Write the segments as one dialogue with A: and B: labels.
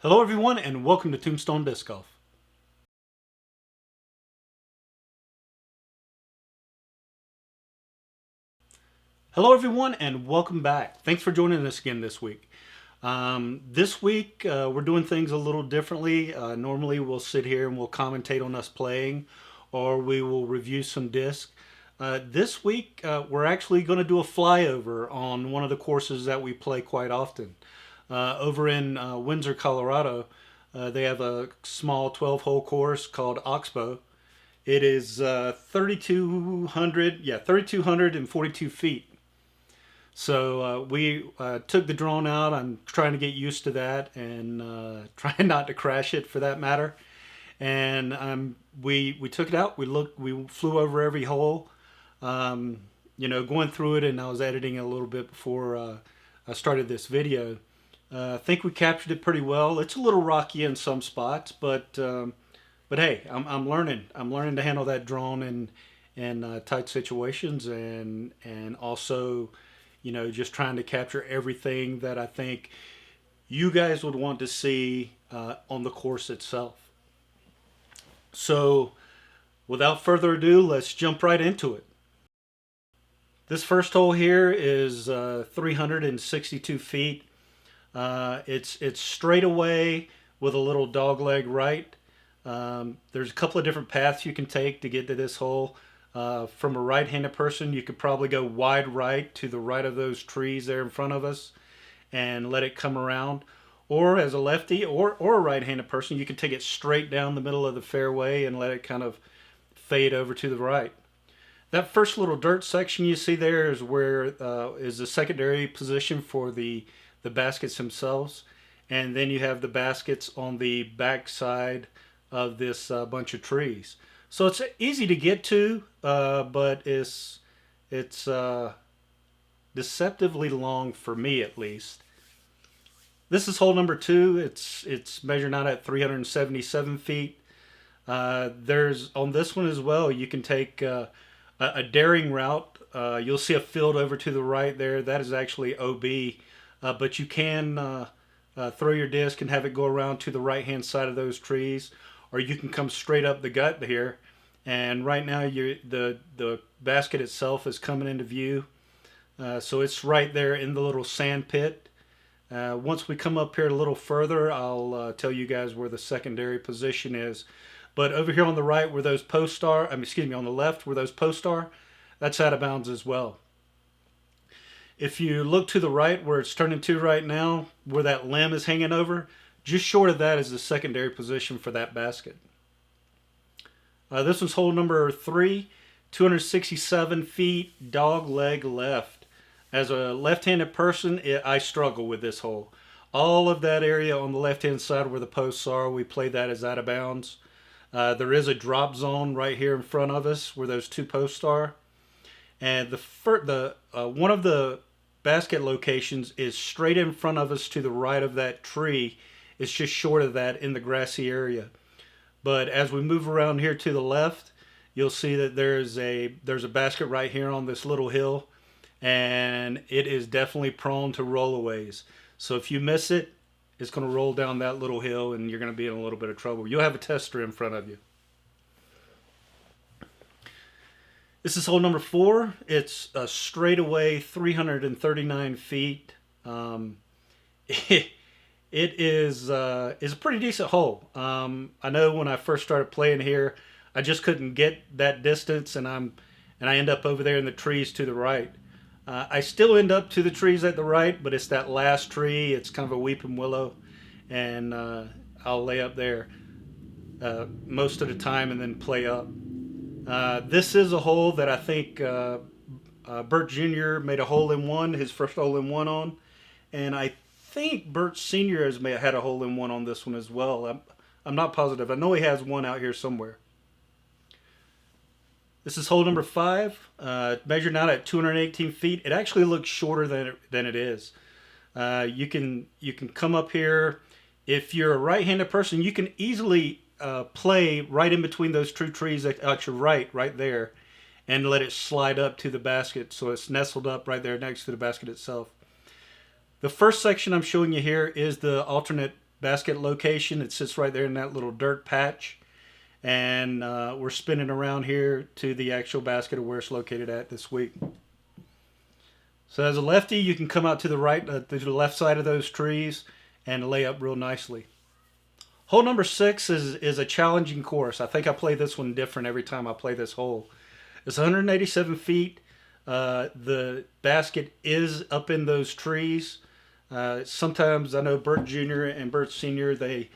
A: Hello everyone and welcome to Tombstone Disc Golf. Hello everyone and welcome back. Thanks for joining us again this week. This week we're doing things a little differently. Normally we'll sit here and we'll commentate on us playing or we will review some discs. This week we're actually going to do a flyover on one of the courses that we play quite often. Over in Windsor, Colorado, they have a small 12-hole course called Oxbow. It is 3,242 feet. So we took the drone out. I'm trying to get used to that and trying not to crash it for that matter. And we took it out. We flew over every hole. Going through it, and I was editing a little bit before I started this video. I think we captured it pretty well. It's a little rocky in some spots, but hey, I'm learning. I'm learning to handle that drone in tight situations, and also, just trying to capture everything that I think you guys would want to see on the course itself. So, without further ado, let's jump right into it. This first hole here is 362 feet. It's straight away with a little dogleg right. There's a couple of different paths you can take to get to this hole. From a right-handed person, you could probably go wide right to the right of those trees there in front of us and let it come around. Or as a lefty or a right-handed person, you can take it straight down the middle of the fairway and let it kind of fade over to the right. That first little dirt section you see there is where is the secondary position for the baskets themselves. And then you have the baskets on the back side of this bunch of trees. So it's easy to get to, but it's deceptively long for me at least. This is hole number 2. It's measured out at 377 feet. There's on this one as well. You can take a daring route. You'll see a field over to the right there. That is actually OB, but you can throw your disc and have it go around to the right-hand side of those trees, or you can come straight up the gut here. And right now, the basket itself is coming into view, so it's right there in the little sand pit. Once we come up here a little further, I'll tell you guys where the secondary position is. But over here on the right, where those posts are, on the left, where those posts are, that's out of bounds as well. If you look to the right, where it's turning to right now, where that limb is hanging over, just short of that is the secondary position for that basket. This one's hole number 3, 267 feet, dog leg left. As a left-handed person, I struggle with this hole. All of that area on the left-hand side where the posts are, we play that as out of bounds. There is a drop zone right here in front of us where those two posts are. And one of the basket locations is straight in front of us to the right of that tree. It's just short of that in the grassy area. But as we move around here to the left, you'll see that there's a basket right here on this little hill, and it is definitely prone to rollaways. So if you miss it, it's going to roll down that little hill, and you're going to be in a little bit of trouble. You'll have a tester in front of you. This is hole number 4. It's a straightaway 339 feet. It is a pretty decent hole. I know when I first started playing here, I just couldn't get that distance, and I end up over there in the trees to the right. I still end up to the trees at the right, but it's that last tree. It's kind of a weeping willow, and I'll lay up there most of the time and then play up. This is a hole that I think Bert Jr. made a hole-in-one, his first hole-in-one on, and I think Bert Sr. has had a hole-in-one on this one as well. I'm not positive. I know he has one out here somewhere. This is hole number 5, measured out at 218 feet. It actually looks shorter than it is. You can come up here. If you're a right-handed person, you can easily play right in between those two trees at your right there, and let it slide up to the basket, so it's nestled up right there next to the basket itself. The first section I'm showing you here is the alternate basket location. It sits right there in that little dirt patch. And we're spinning around here to the actual basket of where it's located at this week. So as a lefty, you can come out to the right, to the left side of those trees and lay up real nicely. Hole number 6 is a challenging course. I think I play this one different every time I play this hole. It's 187 feet. The basket is up in those trees. Sometimes I know Bert Jr. and Bert Sr., they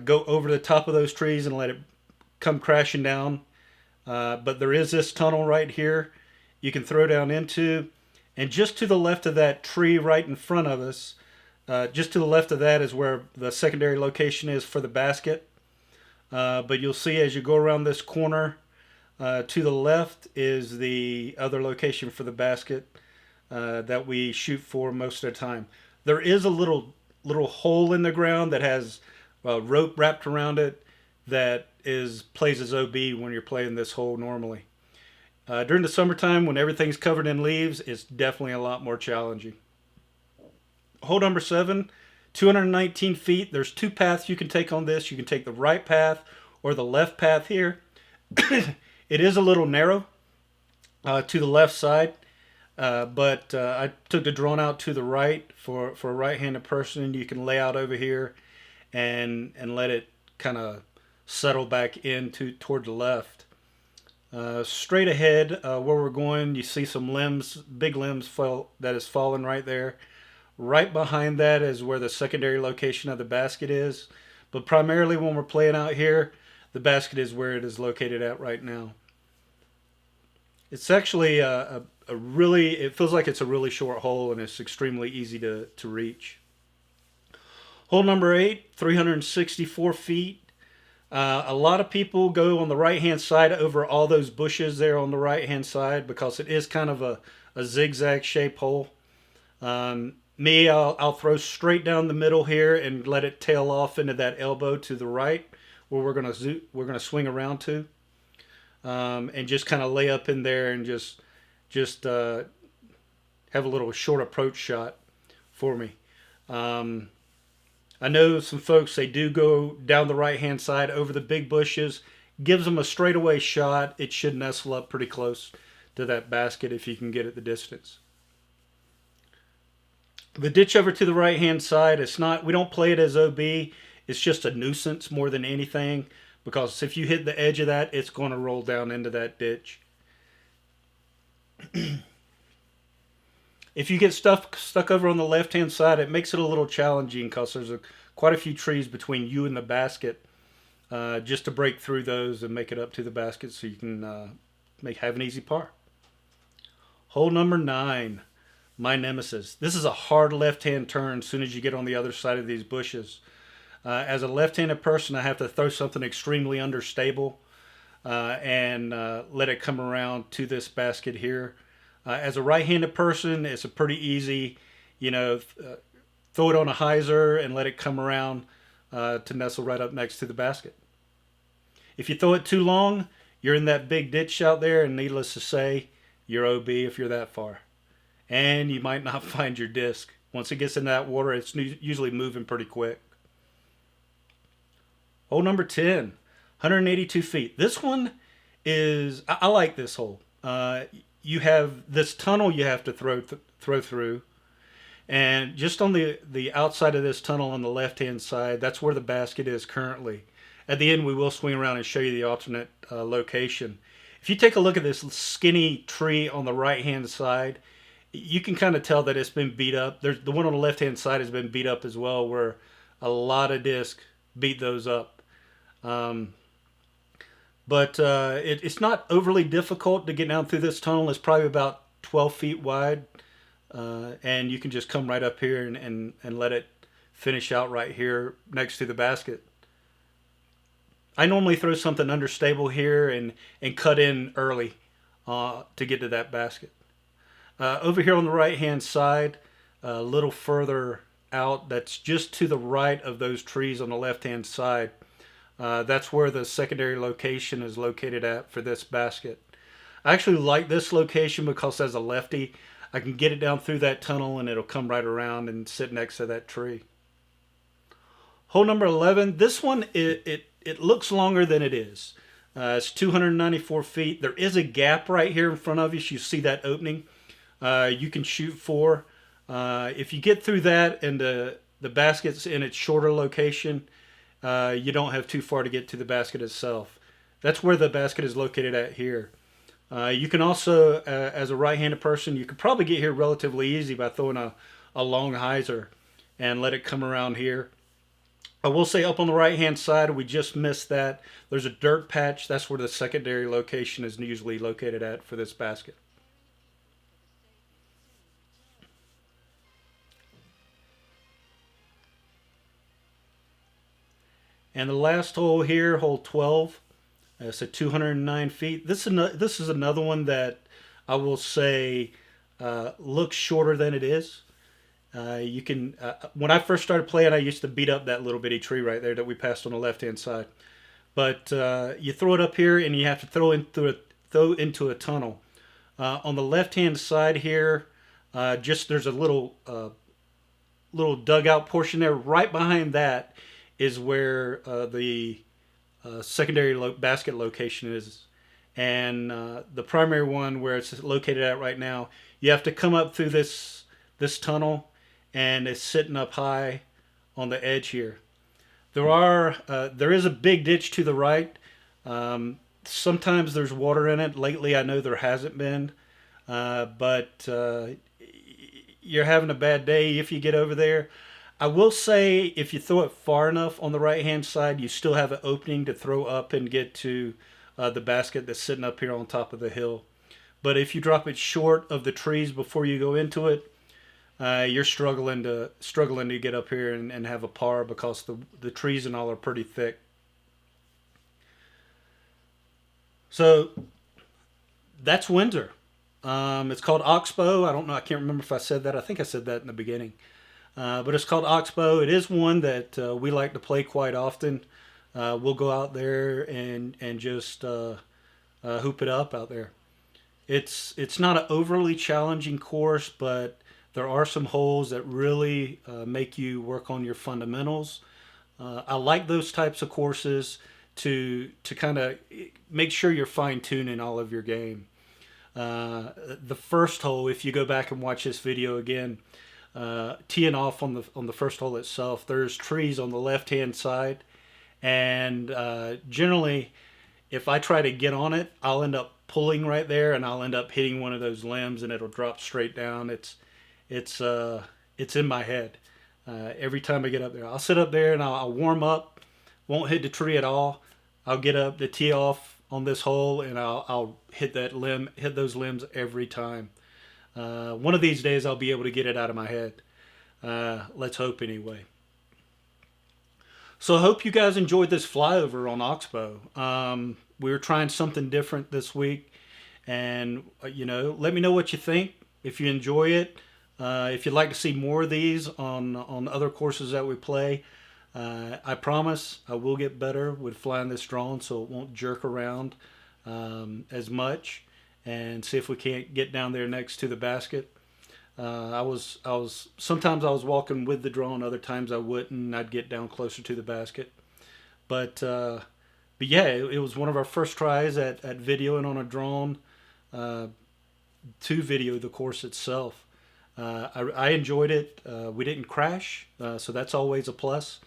A: go over the top of those trees and let it come crashing down. But there is this tunnel right here you can throw down into. And just to the left of that tree right in front of us, just to the left of that is where the secondary location is for the basket. But you'll see as you go around this corner, to the left is the other location for the basket that we shoot for most of the time. There is a little hole in the ground that has rope wrapped around it that plays as OB when you're playing this hole normally. During the summertime, when everything's covered in leaves, it's definitely a lot more challenging. Hole number 7, 219 feet. There's 2 paths you can take on this. You can take the right path or the left path here. It is a little narrow to the left side, but I took the drone out to the right for a right-handed person. You can lay out over here and let it kind of settle back toward the left. Straight ahead, where we're going, you see some limbs, big limbs that is fallen right there. Right behind that is where the secondary location of the basket is. But primarily when we're playing out here, the basket is where it is located at right now. It's actually it feels like it's a really short hole, and it's extremely easy to reach. Hole number 8, 364 feet. A lot of people go on the right-hand side over all those bushes there on the right-hand side because it is kind of a zigzag shape hole. I'll throw straight down the middle here and let it tail off into that elbow to the right, where we're gonna swing around to, and just kind of lay up in there and just have a little short approach shot for me. I know some folks, they do go down the right-hand side over the big bushes. Gives them a straightaway shot. It should nestle up pretty close to that basket if you can get at the distance. The ditch over to the right-hand side, we don't play it as OB. It's just a nuisance more than anything, because if you hit the edge of that, it's going to roll down into that ditch. If you get stuck over on the left-hand side, it makes it a little challenging because there's quite a few trees between you and the basket, just to break through those and make it up to the basket so you can have an easy par. Hole number 9, my Nemesis. This is a hard left-hand turn as soon as you get on the other side of these bushes. As a left-handed person, I have to throw something extremely understable and let it come around to this basket here. As a right-handed person, it's a pretty easy, throw it on a hyzer and let it come around to nestle right up next to the basket. If you throw it too long, you're in that big ditch out there, and needless to say, you're OB if you're that far. And you might not find your disc. Once it gets in that water, it's usually moving pretty quick. Hole number 10, 182 feet. This one I like this hole. You have this tunnel you have to throw through, and just on the outside of this tunnel on the left-hand side, that's where the basket is currently. At the end, we will swing around and show you the alternate location. If you take a look at this skinny tree on the right-hand side, you can kind of tell that it's been beat up. The one on the left-hand side has been beat up as well, where a lot of disc beat those up. But it's not overly difficult to get down through this tunnel. It's probably about 12 feet wide. And you can just come right up here and let it finish out right here next to the basket. I normally throw something understable here and cut in early to get to that basket. Over here on the right-hand side, a little further out, that's just to the right of those trees on the left-hand side. That's where the secondary location is located at for this basket. I actually like this location because as a lefty, I can get it down through that tunnel and it'll come right around and sit next to that tree. Hole number 11. This one it looks longer than it is. It's 294 feet. There is a gap right here in front of you. So you see that opening. You can shoot for. If you get through that and the basket's in its shorter location, you don't have too far to get to the basket itself. That's where the basket is located at here. You can also, as a right-handed person, you could probably get here relatively easy by throwing a long hyzer and let it come around here. I will say up on the right-hand side, we just missed that. There's a dirt patch. That's where the secondary location is usually located at for this basket. And the last hole here, hole 12, it's at 209 feet. This is another one that I will say looks shorter than it is. You can when I first started playing, I used to beat up that little bitty tree right there that we passed on the left hand side. But you throw it up here, and you have to throw into a tunnel. On the left hand side here, just there's a little dugout portion there. Right behind that is where the secondary basket location is, and the primary one where it's located at right now. You have to come up through this tunnel, and it's sitting up high on the edge here. There is a big ditch to the right. Sometimes there's water in it. Lately, I know there hasn't been, but you're having a bad day if you get over there. I will say if you throw it far enough on the right hand side, you still have an opening to throw up and get to the basket that's sitting up here on top of the hill. But if you drop it short of the trees before you go into it, you're struggling to get up here and have a par because the trees and all are pretty thick. So that's Windsor. It's called Oxbow. I don't know. I can't remember if I said that. I think I said that in the beginning. But it's called Oxbow. It is one that we like to play quite often. We'll go out there and just hoop it up out there. It's not an overly challenging course, but there are some holes that really make you work on your fundamentals. I like those types of courses to kind of make sure you're fine tuning all of your game. The first hole, if you go back and watch this video again, teeing off on the first hole itself, there's trees on the left hand side, and generally, if I try to get on it, I'll end up pulling right there, and I'll end up hitting one of those limbs, and it'll drop straight down. It's in my head. Every time I get up there, I'll sit up there and I'll warm up, won't hit the tree at all. I'll get up to tee off on this hole, and I'll hit those limbs every time. One of these days I'll be able to get it out of my head. Let's hope anyway. So I hope you guys enjoyed this flyover on Oxbow. We were trying something different this week, and let me know what you think. If you enjoy it, if you'd like to see more of these on other courses that we play, I promise I will get better with flying this drone so it won't jerk around as much, and see if we can't get down there next to the basket. Sometimes I was walking with the drone, other times I wouldn't, and I'd get down closer to the basket. But yeah, it was one of our first tries at videoing on a drone to video the course itself. I enjoyed it. We didn't crash, so that's always a plus.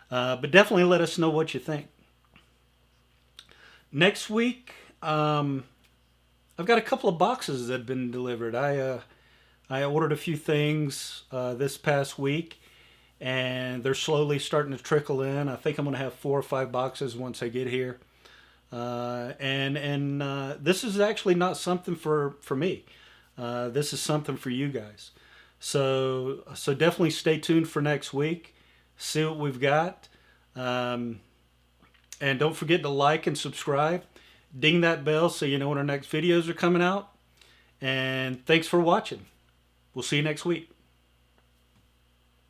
A: But definitely let us know what you think. Next week, I've got a couple of boxes that have been delivered. I ordered a few things this past week, and they're slowly starting to trickle in. I think I'm going to have 4 or 5 boxes once I get here. And this is actually not something for me. This is something for you guys. So definitely stay tuned for next week. See what we've got. And don't forget to like and subscribe. Ding that bell so you know when our next videos are coming out. And thanks for watching. We'll see you next week.